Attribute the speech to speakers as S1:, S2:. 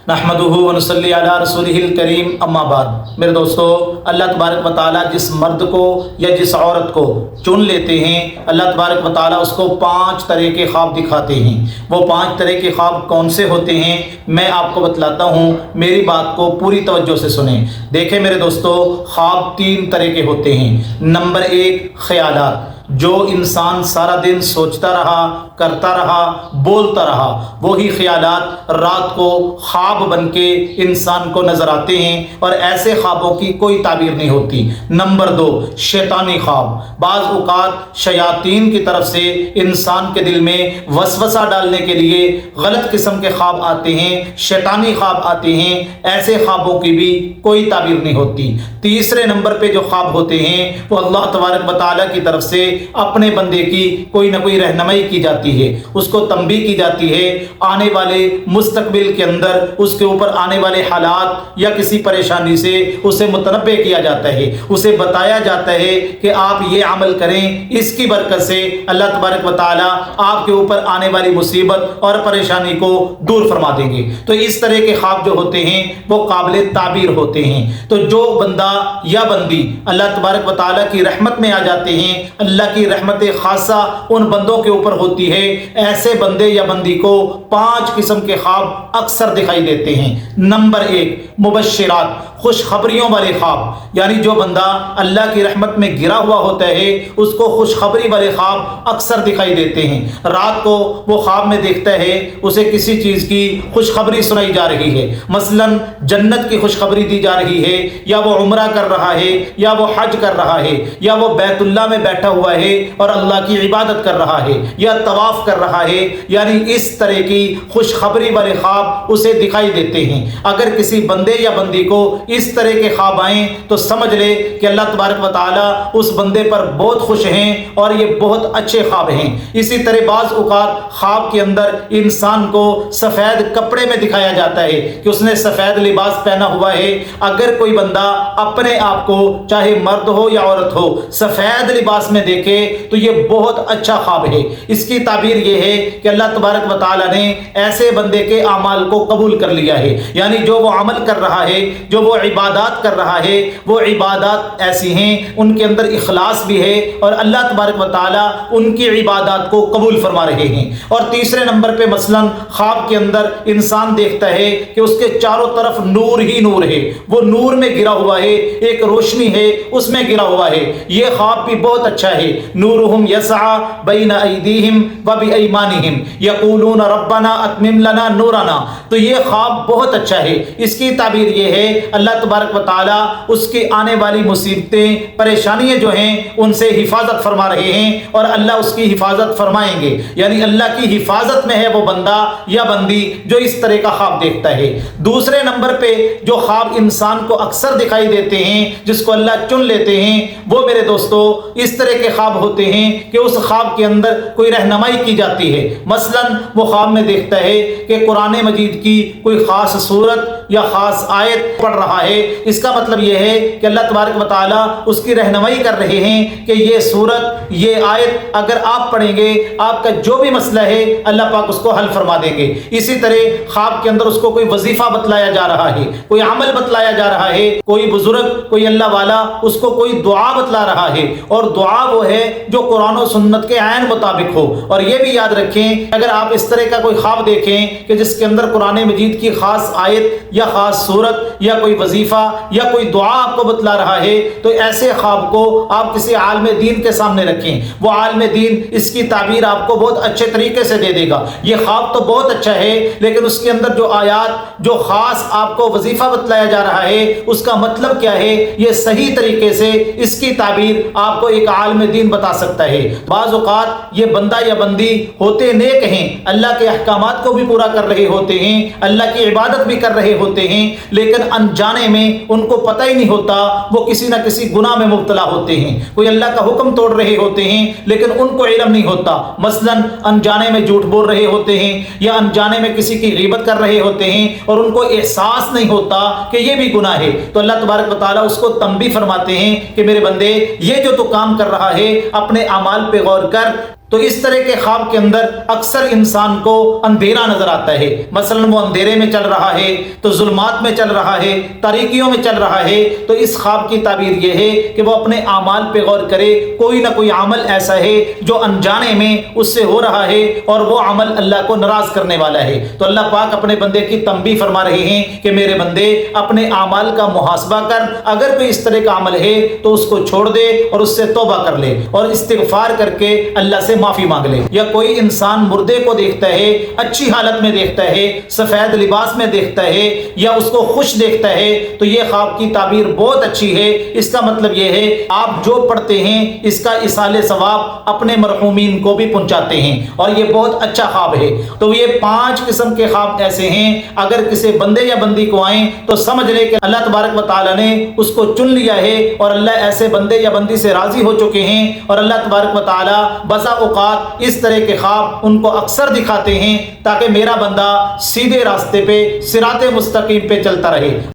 S1: نحمدہ ونصلی علی رسولہ الکریم اما بعد۔ میرے دوستو، اللہ تبارک و تعالیٰ جس مرد کو یا جس عورت کو چن لیتے ہیں، اللہ تبارک و تعالیٰ اس کو 5 طرح کے خواب دکھاتے ہیں۔ وہ 5 طرح کے خواب کون سے ہوتے ہیں میں آپ کو بتلاتا ہوں، میری بات کو پوری توجہ سے سنیں۔ دیکھیں میرے دوستو، خواب 3 طرح کے ہوتے ہیں۔ نمبر 1، خیالات، جو انسان سارا دن سوچتا رہا، کرتا رہا، بولتا رہا، وہی خیالات رات کو خواب بن کے انسان کو نظر آتے ہیں، اور ایسے خوابوں کی کوئی تعبیر نہیں ہوتی۔ نمبر 2، شیطانی خواب، بعض اوقات شیاطین کی طرف سے انسان کے دل میں وسوسہ ڈالنے کے لیے غلط قسم کے خواب آتے ہیں، شیطانی خواب آتے ہیں، ایسے خوابوں کی بھی کوئی تعبیر نہیں ہوتی۔ تیسرے نمبر پہ جو خواب ہوتے ہیں وہ اللہ تبارک و تعالیٰ کی طرف سے اپنے بندے کی کوئی نہ کوئی رہنمائی کی جاتی ہے، اس کو تنبیہ کی جاتی ہے، آنے والے مستقبل کے اندر اس کے اوپر آنے والے حالات یا کسی پریشانی سے اسے متنبہ کیا جاتا ہے، اسے بتایا جاتا ہے کہ آپ یہ عمل کریں، اس کی برکت سے اللہ تبارک و تعالیٰ آپ کے اوپر آنے والی مصیبت اور پریشانی کو دور فرما دیں گے۔ تو اس طرح کے خواب جو ہوتے ہیں وہ قابل تعبیر ہوتے ہیں۔ تو جو بندہ یا بندی اللہ تبارک و تعالیٰ کی رحمت میں آ جاتے ہیں، اللہ کی رحمت خاصہ ان بندوں کے اوپر ہوتی ہے، ایسے بندے یا بندی کو 5 قسم کے خواب اکثر دکھائی دیتے ہیں۔ نمبر 1، مبشرات، خوشخبریوں والے خواب، یعنی جو بندہ اللہ کی رحمت میں گرا ہوا ہوتا ہے اس کو خوشخبری والے خواب اکثر دکھائی دیتے ہیں۔ رات کو وہ خواب میں دیکھتا ہے اسے کسی چیز کی خوشخبری سنائی جا رہی ہے، مثلا جنت کی خوشخبری دی جا رہی ہے، یا وہ عمرہ کر رہا ہے، یا وہ حج کر رہا ہے، یا وہ بیت اللہ میں بیٹھا ہوا ہے اور اللہ کی عبادت کر رہا ہے، یا طواف کر رہا ہے، یعنی اس طرح کی خوشخبری والے خواب اسے دکھائی دیتے ہیں۔ اگر کسی بندے یا بندی کو اس طرح کے خواب آئیں تو سمجھ لے کہ اللہ تبارک و تعالیٰ اس بندے پر بہت خوش ہیں اور یہ بہت اچھے خواب ہیں۔ اسی طرح بعض اوقات خواب کے اندر انسان کو سفید کپڑے میں دکھایا جاتا ہے کہ اس نے سفید لباس پہنا ہوا ہے۔ اگر کوئی بندہ اپنے آپ کو چاہے مرد ہو یا عورت ہو سفید لباس میں دیکھے تو یہ بہت اچھا خواب ہے۔ اس کی تعبیر یہ ہے کہ اللہ تبارک و تعالیٰ نے ایسے بندے کے اعمال کو قبول کر لیا ہے، یعنی جو وہ عمل کر رہا ہے، جو وہ عبادات کر رہا ہے، وہ عبادات ایسی ہیں ان کے اندر اخلاص بھی ہے اور اللہ تبارک و تعالیٰ ان کی عبادات کو قبول فرما رہے ہیں۔ اور تیسرے نمبر پہ مثلا خواب کے اندر انسان دیکھتا ہے کہ اس کے چاروں طرف نور ہی نور ہے، وہ نور میں گرا ہوا ہے، ایک روشنی ہے اس میں گرا ہوا ہے۔ یہ خواب بھی بہت اچھا ہے۔ نورہم یسعی بین ایدیہم وبایمانہم یقولون ربنا اتمم لنا نورنا۔ تو یہ خواب بہت اچھا ہے۔ اس کی تعبیر یہ ہے اللہ تبارک و تعالیٰ اس کی آنے والی مصیبتیں پریشانیاں جو ہیں ان سے حفاظت فرما رہے ہیں اور اللہ اس کی حفاظت فرمائیں گے، یعنی اللہ کی حفاظت میں ہے وہ بندہ یا بندی جو اس طرح کا خواب دیکھتا ہے۔ دوسرے نمبر پہ جو خواب انسان کو اکثر دکھائی دیتے ہیں، جس کو اللہ چن لیتے ہیں، وہ میرے دوستو اس طرح کے خواب ہوتے ہیں کہ اس خواب کے اندر کوئی رہنمائی کی جاتی ہے۔ مثلا وہ خواب میں دیکھتا ہے کہ قرآن مجید کی کوئی خاص سورت یا خاص آیت پڑھ رہا ہے۔ اس کا مطلب یہ ہے کہ اللہ تبارک و تعالیٰ اس کی رہنمائی کر رہے ہیں کہ یہ سورت، یہ آیت اگر آپ پڑھیں گے آپ کا جو بھی مسئلہ ہے اللہ پاک اس کو حل فرما دیں گے۔ اسی طرح خواب کے اندر اس کو کوئی وظیفہ بتلایا جا رہا ہے، کوئی عمل بتلایا جا رہا ہے، کوئی بزرگ، کوئی اللہ والا اس کو کوئی دعا بتلا رہا ہے، اور دعا وہ ہے جو قرآن و سنت کے عین مطابق ہو۔ اور یہ بھی یاد رکھیں اگر آپ اس طرح کا کوئی خواب دیکھیں کہ جس کے اندر قرآن مجید کی خاص آیت یا خاص سورت یا کوئی وظیفہ یا کوئی دعا آپ کو بتلا رہا ہے تو ایسے خواب کو آپ کسی عالم دین کے سامنے رکھیں، وہ عالم دین اس کی تعبیر آپ کو بہت اچھے طریقے سے دے دے گا۔ یہ خواب تو بہت اچھا ہے لیکن اس کے اندر جو آیات، جو خاص آپ کو وظیفہ بتلایا جا رہا ہے اس کا مطلب کیا ہے، یہ صحیح طریقے سے اس کی تعبیر آپ کو ایک عالم دین بتا سکتا ہے۔ بعض اوقات یہ بندہ یا بندی ہوتے نیک ہیں، اللہ کے احکامات کو بھی پورا کر رہے ہوتے ہیں، اللہ کی عبادت بھی کر رہے ہوتے ہیں، لیکن انجانے میں ان کو پتہ ہی نہیں ہوتا وہ کسی نہ کسی گناہ میں مبتلا ہوتے ہیں۔ کوئی اللہ کا حکم توڑ رہے ہوتے ہیں لیکن ان کو علم نہیں ہوتا، مثلا انجانے میں جھوٹ بول رہے ہوتے ہیں یا انجانے میں کسی کی غیبت کر رہے ہوتے ہیں اور ان کو احساس نہیں ہوتا کہ یہ بھی گناہ ہے۔ تو اللہ تبارک و تعالیٰ اس کو تنبیہ فرماتے ہیں کہ میرے بندے یہ جو تو کام کر رہا ہے اپنے اعمال پہ غور کر، تو اس طرح کے خواب کے اندر اکثر انسان کو اندھیرا نظر آتا ہے، مثلا وہ اندھیرے میں چل رہا ہے تو ظلمات میں چل رہا ہے، تاریکیوں میں چل رہا ہے، تو اس خواب کی تعبیر یہ ہے کہ وہ اپنے اعمال پہ غور کرے، کوئی نہ کوئی عمل ایسا ہے جو انجانے میں اس سے ہو رہا ہے اور وہ عمل اللہ کو ناراض کرنے والا ہے۔ تو اللہ پاک اپنے بندے کی تنبیہ فرما رہے ہیں کہ میرے بندے اپنے اعمال کا محاسبہ کر، اگر کوئی اس طرح کا عمل ہے تو اس کو چھوڑ دے اور اس سے توبہ کر لے اور استغفار کر کے اللہ سے معافی مانگ لے۔ یا کوئی انسان مردے کو دیکھتا ہے، اچھی حالت میں دیکھتا ہے، سفید لباس میں دیکھتا ہے یا اس کو خوش دیکھتا ہے، تو یہ خواب کی تعبیر بہت اچھی ہے۔ اس کا مطلب یہ ہے آپ جو پڑھتے ہیں اس کا ایصال ثواب اپنے مرحومین کو بھی پہنچاتے ہیں، اور یہ بہت اچھا خواب ہے۔ تو یہ 5 قسم کے خواب ایسے ہیں، اگر کسی بندے یا بندی کو آئیں تو سمجھ لے کہ اللہ تبارک و تعالی نے اس کو چن لیا ہے، اور اللہ ایسے بندے یا بندی سے راضی ہو چکے ہیں، اور اللہ تبارک و تعالی بسا اوقات اس طرح کے خواب ان کو اکثر دکھاتے ہیں تاکہ میرا بندہ سیدھے راستے پہ، صراط مستقیم پہ چلتا رہے۔